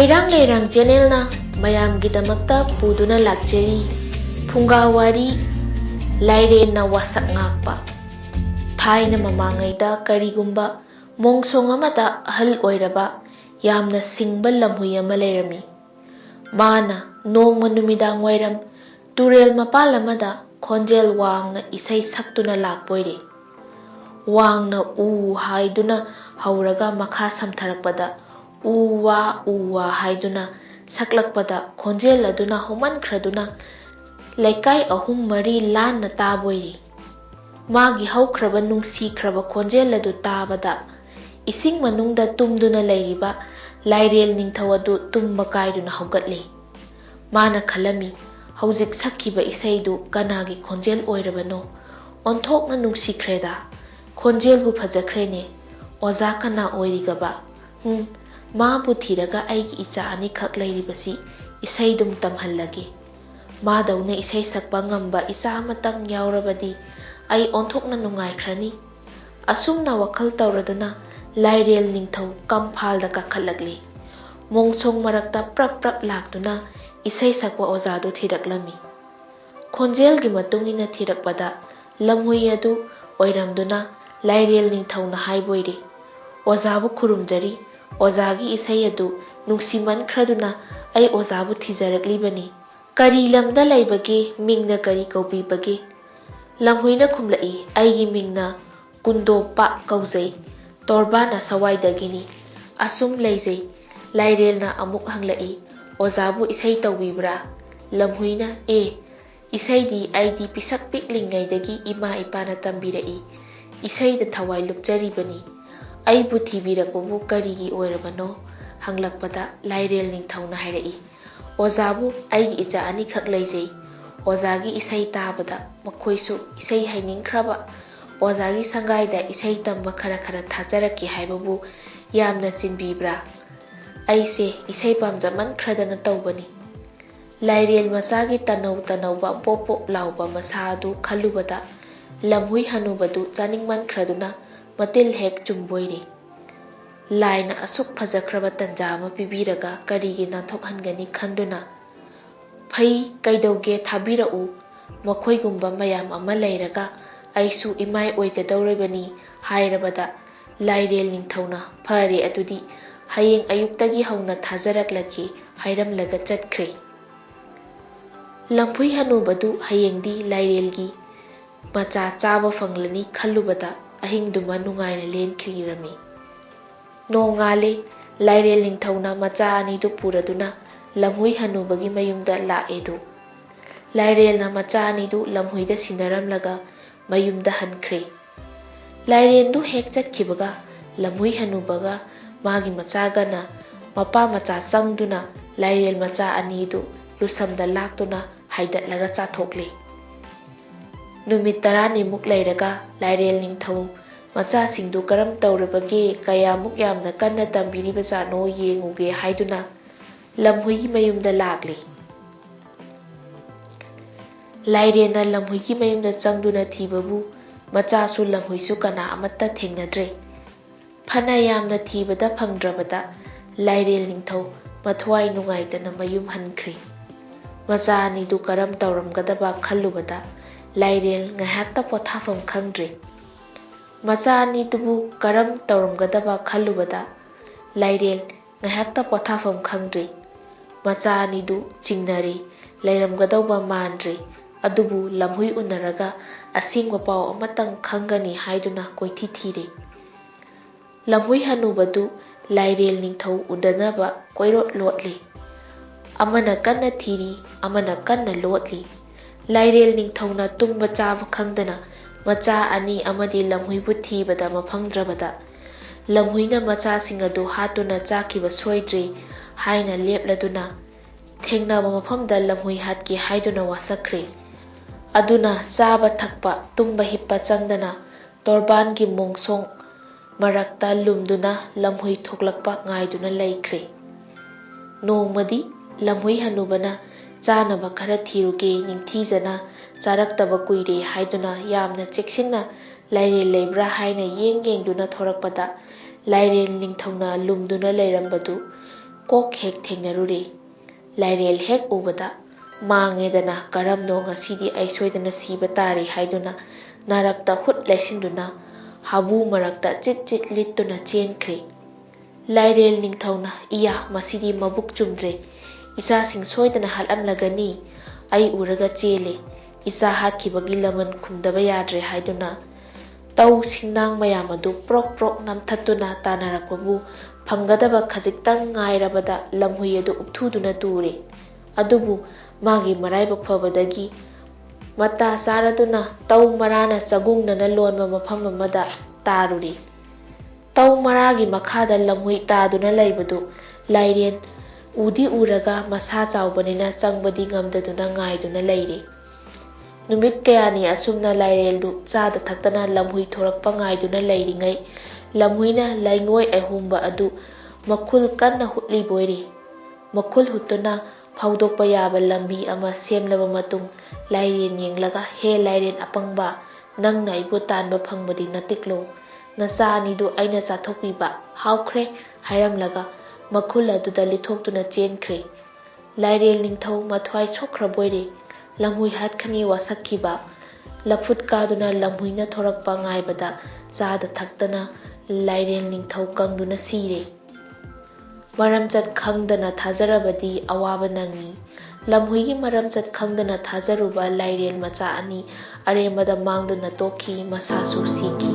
ꯍꯩꯔꯥꯡ ꯂꯩꯔꯥꯡ ꯆꯦꯅꯦꯜꯅ ꯃꯌꯥꯝꯒꯤꯗꯃꯛꯇ ꯄꯨꯗꯨꯅ ꯂꯥꯛꯆꯔꯤ ꯐꯨꯡꯒꯥꯋꯥꯔꯤ ꯂꯥꯏꯔꯦꯟꯅ ꯋꯥꯁꯛ ꯉꯥꯛꯄ꯫ ꯊꯥꯏꯅ ꯃꯃꯥꯡꯉꯩꯗ ꯀꯔꯤꯒꯨꯝꯕ ꯃꯣꯡꯁꯣꯡ ꯑꯃꯗ ꯑꯍꯜ ꯑꯣꯏꯔꯕ ꯌꯥꯝꯅ ꯁꯤꯡꯕ ꯂꯝꯍꯨꯏ ꯑꯃ ꯂꯩꯔꯝꯃꯤ꯫ ꯃꯥꯅ ꯅꯣꯡꯃ ꯅꯨꯃꯤꯗꯥꯡ ꯋꯥꯏꯔꯝ ꯇꯨꯔꯦꯜ ꯃꯄꯥꯜ ꯑꯃꯗ ꯈꯣꯟꯖꯦꯜ ꯋꯥꯡꯅ ꯏꯁꯩ ꯁꯛꯇꯨꯅ ꯂꯥꯛꯄꯣꯏꯔꯦ꯫ ꯋꯥꯡꯅ ꯎ ꯍꯥꯏꯗꯨꯅ ꯍꯧꯔꯒ ꯃꯈꯥ ꯁꯝꯊꯔꯛꯄꯗ ꯎ ꯋꯥ ꯍꯥꯏꯗꯨꯅ ꯁꯛꯂꯛꯄꯗ ꯈꯣꯟꯖꯦꯜ ꯑꯗꯨꯅ ꯍꯧꯃꯟꯈ꯭ꯔꯗꯨꯅ ꯂꯩꯀꯥꯏ ꯑꯍꯨꯝ ꯃꯔꯤ ꯂꯥꯟꯅ ꯇꯥꯕꯣꯏꯔꯦ꯫ ꯃꯥꯒꯤ ꯍꯧꯈ꯭ꯔꯕ ꯅꯨꯡꯁꯤꯈ꯭ꯔꯕ ꯈꯣꯟꯖꯦꯜ ꯑꯗꯨ ꯇꯥꯕꯗ ꯏꯁꯤꯡ ꯃꯅꯨꯡꯗ ꯇꯨꯝꯗꯨꯅ ꯂꯩꯔꯤꯕ ꯂꯥꯏꯔꯦꯜ ꯅꯤꯡꯊꯧ ꯑꯗꯨ ꯇꯨꯝꯕ ꯀꯥꯏꯗꯨꯅ ꯍꯧꯒꯠꯂꯦ꯫ ꯃꯥꯅ ꯈꯜꯂꯝꯃꯤ, ꯍꯧꯖꯤꯛ ꯁꯛꯈꯤꯕ ꯏꯁꯩꯗꯨ ꯀꯅꯥꯒꯤ ꯈꯣꯟꯖꯦꯜ ꯑꯣꯏꯔꯕꯅꯣ? ꯑꯣꯟꯊꯣꯛꯅ ꯅꯨꯡꯁꯤꯈ꯭ꯔꯦꯗ, ꯈꯣꯟꯖꯦꯜꯕꯨ ꯐꯖꯈ꯭ꯔꯦꯅꯦ꯫ ꯑꯣꯖꯥ ꯀꯅꯥ ꯑꯣꯏꯔꯤꯒꯕ? ꯃꯥꯕꯨ ꯊꯤꯔꯒ ꯑꯩꯒꯤ ꯏꯆꯥ ꯑꯅꯤꯈꯛ ꯂꯩꯔꯤꯕꯁꯤ ꯏꯁꯩꯗꯨꯝ ꯇꯝꯍꯜꯂꯒꯦ꯫ ꯃꯥꯗꯧꯅ ꯏꯁꯩ ꯁꯛꯄ ꯉꯝꯕ ꯏꯆꯥ ꯑꯃꯇꯪ ꯌꯥꯎꯔꯕꯗꯤ ꯑꯩ ꯑꯣꯟꯊꯣꯛꯅ ꯅꯨꯡꯉꯥꯏꯈ꯭ꯔꯅꯤ꯫ ꯑꯁꯨꯝꯅ ꯋꯥꯈꯜ ꯇꯧꯔꯗꯨꯅ ꯂꯥꯏꯔꯦꯜ ꯅꯤꯡꯊꯧ ꯀꯝꯐꯥꯜꯗ ꯀꯥꯈꯠꯂꯛꯂꯦ꯫ ꯃꯣꯡꯁꯣꯡ ꯃꯔꯛꯇ ꯄ꯭ꯔꯞ ꯄ꯭ꯔꯞ ꯂꯥꯛꯇꯨꯅ ꯏꯁꯩ ꯁꯛꯄ ꯑꯣꯖꯥꯗꯨ ꯊꯤꯔꯛꯂꯝꯃꯤ꯫ ꯈꯣꯟꯖꯦꯜꯒꯤ ꯃꯇꯨꯡ ꯏꯟꯅ ꯊꯤꯔꯛꯄꯗ ꯂꯝꯍꯨꯏ ꯑꯗꯨ ꯑꯣꯏꯔꯝꯗꯨꯅ ꯂꯥꯏꯔꯦꯜ ꯅꯤꯡꯊꯧꯅ ꯍꯥꯏꯕꯣꯏꯔꯦ, ꯑꯣꯖꯥꯕꯨ ꯈꯨꯔꯨꯝꯖꯔꯤ, ꯑꯣꯖꯥꯒꯤ ꯏꯁꯩ ꯑꯗꯨ ꯅꯨꯡꯁꯤꯃꯟꯈ꯭ꯔꯗꯨꯅ ꯑꯩ ꯑꯣꯖꯥꯕꯨ ꯊꯤꯖꯔꯛꯂꯤꯕꯅꯤ꯫ ꯀꯔꯤ ꯂꯝꯗ ꯂꯩꯕꯒꯦ? ꯃꯤꯡꯅ ꯀꯔꯤ ꯀꯧꯕꯤꯕꯒꯦ? ꯂꯝꯍꯨꯏꯅ ꯈꯨꯝꯂꯛꯏ, ꯑꯩꯒꯤ ꯃꯤꯡꯅ ꯀꯨꯟꯗꯣꯞꯄ ꯀꯧꯖꯩ, ꯇꯣꯔꯕꯥꯟ ꯑꯁꯋꯥꯏꯗꯒꯤꯅꯤ, ꯑꯁꯨꯝ ꯂꯩꯖꯩ꯫ ꯂꯥꯏꯔꯦꯜꯅ ꯑꯃꯨꯛ ꯍꯪꯂꯛꯏ, ꯑꯣꯖꯥꯕꯨ ꯏꯁꯩ ꯇꯧꯕꯤꯕ꯭ꯔꯥ? ꯂꯝꯍꯨꯏꯅ ꯏꯁꯩꯗꯤ ꯑꯩꯗꯤ ꯄꯤꯁꯛ ꯄꯤꯛꯂꯤꯉꯩꯗꯒꯤ ꯏꯃꯥ ꯏꯄꯥꯅ ꯇꯝꯕꯤꯔꯛꯏ, ꯏꯁꯩꯗ ꯊꯋꯥꯏ ꯂꯨꯞꯆꯔꯤꯕꯅꯤ꯫ ꯑꯩꯕꯨ ꯊꯤꯕꯤꯔꯛꯄꯕꯨ ꯀꯔꯤꯒꯤ ꯑꯣꯏꯔꯕꯅꯣ? ꯍꯪꯂꯛꯄꯗ ꯂꯥꯏꯔꯦꯜ ꯅꯤꯡꯊꯧꯅ ꯍꯥꯏꯔꯛꯏ, ꯑꯣꯖꯥꯕꯨ ꯑꯩꯒꯤ ꯏꯆꯥ ꯑꯅꯤꯈꯛ ꯂꯩꯖꯩ, ꯑꯣꯖꯥꯒꯤ ꯏꯁꯩ ꯇꯥꯕꯗ ꯃꯈꯣꯏꯁꯨ ꯏꯁꯩ ꯍꯩꯅꯤꯡꯈ꯭ꯔꯕ, ꯑꯣꯖꯥꯒꯤ ꯁꯪꯒꯥꯏꯗ ꯏꯁꯩ ꯇꯝꯕ ꯈꯔ ꯊꯥꯖꯔꯛꯀꯦ ꯍꯥꯏꯕꯕꯨ ꯌꯥꯝꯅ ꯆꯤꯟꯕꯤꯕ꯭ꯔꯥ? ꯑꯩꯁꯦ ꯏꯁꯩ ꯄꯥꯝꯖꯃꯟꯈ꯭ꯔꯗꯅ ꯇꯧꯕꯅꯤ꯫ ꯂꯥꯏꯔꯦꯜ ꯃꯆꯥꯒꯤ ꯇꯅꯧ ꯇꯅꯧꯕ ꯄꯣꯞ ꯄꯣꯞ ꯂꯥꯎꯕ ꯃꯁꯥ ꯑꯗꯨ ꯈꯜꯂꯨꯕꯗ ꯂꯝꯍꯨꯏ ꯍꯅꯨꯕꯗꯨ ꯆꯥꯅꯤꯡꯃꯟꯈ꯭ꯔꯗꯨꯅ ꯃꯇꯤꯜ ꯍꯦꯛ ꯆꯨꯝꯕꯣꯏꯔꯦ꯫ ꯂꯥꯏꯅ ꯑꯁꯨꯛ ꯐꯖꯈ꯭ꯔꯕ ꯇꯟꯖꯥ ꯑꯃ ꯄꯤꯕꯤꯔꯒ ꯀꯔꯤꯒꯤ ꯅꯥꯟꯊꯣꯛꯍꯟꯒꯅꯤ ꯈꯟꯗꯨꯅ, ꯐꯩ, ꯀꯩꯗꯧꯒꯦ, ꯊꯥꯕꯤꯔꯛꯎ, ꯃꯈꯣꯏꯒꯨꯝꯕ ꯃꯌꯥꯝ ꯑꯃ ꯂꯩꯔꯒ ꯑꯩꯁꯨ ꯏꯃꯥꯏ ꯑꯣꯏꯒꯗꯧꯔꯤꯕꯅꯤ ꯍꯥꯏꯔꯕꯗ ꯂꯥꯏꯔꯦꯜ ꯅꯤꯡꯊꯧꯅ ꯐꯔꯦ ꯑꯗꯨꯗꯤ ꯍꯌꯦꯡ ꯑꯌꯨꯛꯇꯒꯤ ꯍꯧꯅ ꯊꯥꯖꯔꯛꯂꯒꯦ ꯍꯥꯏꯔꯝꯂꯒ ꯆꯠꯈ꯭ꯔꯦ꯫ ꯂꯝꯍꯨꯏ ꯍꯅꯨꯕꯗꯨ ꯍꯌꯦꯡꯗꯤ ꯂꯥꯏꯔꯦꯜꯒꯤ ꯃꯆꯥ ꯆꯥꯕ ꯐꯪꯂꯅꯤ ꯈꯜꯂꯨꯕꯗ ꯑꯍꯤꯡꯗꯨꯃ ꯅꯨꯡꯉꯥꯏꯅ ꯂꯦꯟꯈꯤꯔꯝꯃꯤ꯫ ꯅꯣꯡꯉꯥꯜꯂꯦ, ꯂꯥꯏꯔꯦꯜ ꯅꯤꯡꯊꯧꯅ ꯃꯆꯥ ꯑꯅꯤꯗꯨ ꯄꯨꯔꯗꯨꯅ ꯂꯝꯍꯨꯏ ꯍꯅꯨꯕꯒꯤ ꯃꯌꯨꯝꯗ ꯂꯥꯛꯑꯦꯗꯨ꯫ ꯂꯥꯏꯔꯦꯜꯅ ꯃꯆꯥ ꯑꯅꯤꯗꯨ ꯂꯝꯍꯨꯏꯗ ꯁꯤꯟꯅꯔꯝꯂꯒ ꯃꯌꯨꯝꯗ ꯍꯟꯈ꯭ꯔꯦ꯫ ꯂꯥꯏꯔꯦꯟꯗꯨ ꯍꯦꯛ ꯆꯠꯈꯤꯕꯒ ꯂꯝꯍꯨꯏ ꯍꯅꯨꯕꯒ ꯃꯥꯒꯤ ꯃꯆꯥꯒꯅ ꯃꯄꯥ ꯃꯆꯥ ꯆꯪꯗꯨꯅ ꯂꯥꯏꯔꯦꯜ ꯃꯆꯥ ꯑꯅꯤꯗꯨ ꯂꯨꯁꯝꯗ ꯂꯥꯛꯇꯨꯅ ꯍꯥꯏꯗꯠꯂꯒ ಚಾಥꯣꯛꯂꯦ꯫ ꯅꯨꯃꯤꯠ 10ꯅꯤꯃꯨꯛ ꯂꯩꯔꯒ ꯂꯥꯏꯔꯦꯜ ꯅꯤꯡꯊꯧ ꯃꯆꯥꯁꯤꯡꯗꯨ ꯀꯔꯝ ꯇꯧꯔꯕꯒꯦ, ꯀꯌꯥꯃꯨꯛ ꯌꯥꯝꯅ ꯀꯟꯅ ꯇꯝꯕꯤꯔꯤꯕꯖꯥꯠꯅꯣ ꯌꯦꯡꯉꯨꯒꯦ ꯍꯥꯏꯗꯨꯅ ꯂꯝꯍꯨꯏꯒꯤ ꯃꯌꯨꯝꯗ ꯂꯥꯛꯂꯦ꯫ ꯂꯥꯏꯔꯦꯟꯅ ꯂꯝꯍꯨꯏꯒꯤ ꯃꯌꯨꯝꯗ ꯆꯪꯗꯨꯅ ꯊꯤꯕꯕꯨ ꯃꯆꯥꯁꯨ ꯂꯝꯍꯨꯏꯁꯨ ꯀꯅꯥ ꯑꯃꯠꯇ ꯊꯦꯡꯅꯗ꯭ꯔꯦ꯫ ꯐꯅ ꯌꯥꯝꯅ ꯊꯤꯕꯗ ꯐꯪꯗ꯭ꯔꯕꯗ ꯂꯥꯏꯔꯦꯜ ꯅꯤꯡꯊꯧ ꯃꯊꯋꯥꯏ ꯅꯨꯡꯉꯥꯏꯇꯅ ꯃꯌꯨꯝ ꯍꯟꯈ꯭ꯔꯦ꯫ ꯃꯆꯥ ꯑꯅꯤꯗꯨ ꯀꯔꯝ ꯇꯧꯔꯝꯒꯗꯕ ꯈꯜꯂꯨꯕꯗ ꯂꯥꯏꯔꯦꯜ ꯉꯥꯏꯍꯥꯛꯇ ꯄꯣꯊꯥꯐꯝ ꯈꯪꯗ꯭ꯔꯦ꯫ ꯃꯆꯥ ꯑꯅꯤꯗꯨꯕꯨ ꯀꯔꯝ ꯇꯧꯔꯝꯒꯗꯕ ꯈꯜꯂꯨꯕꯗ ꯂꯥꯏꯔꯦꯜ ꯉꯥꯏꯍꯥꯛꯇ ꯄꯣꯊꯥꯐꯝ ꯈꯪꯗ꯭ꯔꯦ꯫ ꯃꯆꯥ ꯑꯅꯤꯗꯨ ꯆꯤꯡꯅꯔꯦ, ꯂꯩꯔꯝꯒꯗꯧꯕ ꯃꯥꯟꯗ꯭ꯔꯦ, ꯑꯗꯨꯕꯨ ꯂꯝꯍꯨꯏ ꯎꯅꯔꯒ ꯑꯁꯦꯡꯕ ꯄꯥꯎ ꯑꯃꯇꯪ ꯈꯪꯒꯅꯤ ꯍꯥꯏꯗꯨꯅ ꯀꯣꯏꯊꯤ ꯊꯤꯔꯦ꯫ ꯂꯝꯍꯨꯏ ꯍꯅꯨꯕꯗꯨ ꯂꯥꯏꯔꯦꯜ ꯅꯤꯡꯊꯧ ꯎꯅꯅꯕ ꯀꯣꯏꯂꯣꯠ ꯂꯣꯠꯂꯦ꯫ ꯑꯃꯅ ꯀꯟꯅ ꯊꯤꯔꯤ, ꯑꯃꯅ ꯀꯟꯅ ꯂꯣꯠꯂꯤ꯫ ꯂꯥꯏꯔꯦꯜ ꯅꯤꯡꯊꯧꯅ ꯇꯨꯝꯕ ꯆꯥꯕ ꯈꯪꯗꯅ ꯃꯆꯥ ꯑꯅꯤ ꯑꯃꯗꯤ ꯂꯝꯍꯨꯏꯕꯨ ꯊꯤꯕꯗ ꯃꯐꯪꯗ꯭ꯔꯕꯗ ꯂꯝꯍꯨꯏꯅ ꯃꯆꯥꯁꯤꯡ ꯑꯗꯨ ꯍꯥꯠꯇꯨꯅ ꯆꯥꯈꯤꯕ ꯁꯣꯏꯗ꯭ꯔꯦ ꯍꯥꯏꯅ ꯂꯦꯞꯂꯗꯨꯅ ꯊꯦꯡꯅꯕ ꯃꯐꯝꯗ ꯂꯝꯍꯨꯏ ꯍꯥꯠꯀꯦ ꯍꯥꯏꯗꯨꯅ ꯋꯥꯁꯛꯈ꯭ꯔꯦ꯫ ꯑꯗꯨꯅ ꯆꯥꯕ ꯊꯛꯄ, ꯇꯨꯝꯕ ꯍꯤꯞꯄ ꯆꯪꯗꯅ ꯇꯣꯔꯕꯥꯟꯒꯤ ꯃꯣꯡꯁꯣꯡ ꯃꯔꯛꯇ ꯂꯨꯝꯗꯨꯅ ꯂꯝꯍꯨꯏ ꯊꯣꯛꯂꯛꯄ ꯉꯥꯏꯗꯨꯅ ꯂꯩꯈ꯭ꯔꯦ꯫ ꯅꯣꯡꯃꯗꯤ ꯂꯝꯍꯨꯏ ꯍꯅꯨꯕꯅ ꯆꯥꯅꯕ ꯈꯔ ꯊꯤꯔꯨꯒꯦ, ꯅꯤꯡꯊꯤꯖꯅ ꯆꯥꯔꯛꯇꯕ ꯀꯨꯏꯔꯦ ꯍꯥꯏꯗꯨꯅ ꯌꯥꯝꯅ ꯆꯦꯛꯁꯤꯟꯅ ꯂꯥꯏꯔꯦꯜ ꯂꯩꯕ꯭ꯔꯥ ꯍꯥꯏꯅ ꯌꯦꯡꯗꯨꯅ ꯊꯣꯔꯛꯄꯗ ꯂꯥꯏꯔꯦꯜ ꯅꯤꯡꯊꯧꯅ ꯂꯨꯝꯗꯨꯅ ꯂꯩꯔꯝꯕꯗꯨ ꯀꯣꯛ ꯍꯦꯛ ꯊꯦꯡꯅꯔꯨꯔꯦ꯫ ꯂꯥꯏꯔꯦꯜ ꯍꯦꯛ ꯎꯕꯗ ꯃꯥꯡꯉꯦꯗꯅ ꯀꯔꯝꯅꯣ ꯉꯁꯤꯗꯤ ꯑꯩ ꯁꯣꯏꯗꯅ ꯁꯤꯕ ꯇꯥꯔꯦ ꯍꯥꯏꯗꯨꯅ ꯅꯥꯔꯛꯇ ꯍꯨꯠ ꯂꯩꯁꯤꯟꯗꯨꯅ ꯍꯥꯕꯨ ꯃꯔꯛꯇ ꯆꯤꯠ ꯆꯤꯠ ꯂꯤꯠꯇꯨꯅ ꯆꯦꯟꯈ꯭ꯔꯦ꯫ ꯂꯥꯏꯔꯦꯜ ꯅꯤꯡꯊꯧꯅ ꯏꯌꯥ ꯃꯁꯤꯗꯤ ꯃꯕꯨꯛ ꯆꯨꯝꯗ꯭ꯔꯦ, ꯏꯆꯥꯁꯤꯡ ꯁꯣꯏꯗꯅ ꯍꯥꯠꯂꯝꯂꯒꯅꯤ, ꯑꯩ ꯎꯔꯒ ꯆꯦꯜꯂꯦ, ꯏꯆꯥ ꯍꯥꯠꯈꯤꯕꯒꯤ ꯂꯃꯟ ꯈꯨꯝꯗꯕ ꯌꯥꯗ꯭ꯔꯦ ꯍꯥꯏꯗꯨꯅ ꯇꯧ ꯁꯤꯡꯅꯥꯡ ꯃꯌꯥꯝ ꯑꯗꯨ ꯄ꯭ꯔꯣꯛ ꯄ꯭ꯔꯣꯛ ꯅꯝꯊꯠꯇꯨꯅ ꯇꯥꯟꯅꯔꯛꯄꯕꯨ ꯐꯪꯒꯗꯕ ꯈꯖꯤꯛꯇꯪ ꯉꯥꯏꯔꯕꯗ ꯂꯝꯍꯨꯏ ꯑꯗꯨ ꯎꯞꯊꯨꯗꯨꯅ ꯇꯨꯔꯦ꯫ ꯑꯗꯨꯕꯨ ꯃꯥꯒꯤ ꯃꯔꯥꯏꯕꯛ ꯐꯕꯗꯒꯤ ꯃꯇꯥ ꯆꯥꯔꯗꯨꯅ ꯇꯧ ꯃꯔꯥꯅ ꯆꯒꯨꯡꯅꯅ ꯂꯣꯟꯕ ꯃꯐꯝ ꯑꯃꯗ ꯇꯥꯔꯨꯔꯦ꯫ ꯇꯧ ꯃꯔꯥꯒꯤ ꯃꯈꯥꯗ ꯂꯝꯍꯨꯏ ꯇꯥꯗꯨꯅ ꯂꯩꯕꯗꯨ ꯂꯥꯏꯔꯦꯟ ꯎꯗꯤ ꯎꯔꯒ ꯃꯁꯥ ꯆꯥꯎꯕꯅꯤꯅ ꯆꯪꯕꯗꯤ ꯉꯝꯗꯗꯨꯅ ꯉꯥꯏꯗꯨꯅ ꯂꯩꯔꯦ꯫ ꯅꯨꯃꯤꯠ ꯀꯌꯥꯅꯤ ꯑꯁꯨꯝꯅ ꯂꯥꯏꯔꯦꯜꯗꯨ ꯆꯥꯗ ꯊꯛꯇꯅ ꯂꯝꯍꯨꯏ ꯊꯣꯔꯛꯄ ꯉꯥꯏꯗꯨꯅ ꯂꯩꯔꯤꯉꯩ ꯂꯝꯍꯨꯏꯅ ꯂꯩꯉꯣꯏ ꯑꯍꯣꯡꯕ ꯑꯗꯨ ꯃꯈꯨꯜ ꯀꯟꯅ ꯍꯨꯠꯂꯤꯕꯣꯏꯔꯦ꯫ ꯃꯈꯨꯜ ꯍꯨꯠꯇꯨꯅ ꯐꯥꯎꯗꯣꯛꯄ ꯌꯥꯕ ꯂꯝꯕꯤ ꯑꯃ ꯁꯦꯝꯂꯕ ꯃꯇꯨꯡ ꯂꯥꯏꯔꯦꯟ ꯌꯦꯡꯂꯒ ꯍꯦ ꯂꯥꯏꯔꯦꯟ ꯑꯄꯪꯕ, ꯅꯪꯅ ꯑꯩꯕꯨ ꯇꯥꯟꯕ ꯐꯪꯕꯗꯤ ꯅꯇꯤꯛꯂꯣ, ꯅꯆꯥ ꯑꯅꯤꯗꯨ ꯑꯩꯅ ꯆꯥꯊꯣꯛꯄꯤꯕ ꯍꯥꯎꯈ꯭ꯔꯦ ꯍꯥꯏꯔꯝꯂꯒ ꯃꯈꯨꯜ ꯑꯗꯨꯗ ꯂꯤꯊꯣꯛꯇꯨꯅ ꯆꯦꯟꯈ꯭ꯔꯦ꯫ ꯂꯥꯏꯔꯦꯜ ꯅꯤꯡꯊꯧ ꯃꯊ꯭ꯋꯥꯏ ꯁꯣꯛꯈ꯭ꯔꯕꯣꯏꯔꯦ꯫ ꯂꯝꯍꯨꯏ ꯍꯥꯠꯀꯅꯤ ꯋꯥꯁꯛꯈꯤꯕ ꯂꯐꯨꯠ ꯀꯥꯗꯨꯅ ꯂꯝꯍꯨꯏꯅ ꯊꯣꯔꯛꯄ ꯉꯥꯏꯕꯗ ꯆꯥꯗ ꯊꯛꯇꯅ ꯂꯥꯏꯔꯦꯜ ꯅꯤꯡꯊꯧ ꯀꯪꯗꯨꯅ ꯁꯤꯔꯦ꯫ ꯃꯔꯝꯆꯠ ꯈꯪꯗꯅ ꯊꯥꯖꯔꯕꯗꯤ ꯑꯋꯥꯕ ꯅꯪꯏ꯫ ꯂꯝꯍꯨꯏꯒꯤ ꯃꯔꯝꯆꯠ ꯈꯪꯗꯅ ꯊꯥꯖꯔꯨꯕ ꯂꯥꯏꯔꯦꯜ ꯃꯆꯥ ꯑꯅꯤ ꯑꯔꯦꯝꯕꯗ ꯃꯥꯡꯗꯨꯅ ꯇꯣꯛꯈꯤ, ꯃꯁꯥꯁꯨ ꯁꯤꯈꯤ꯫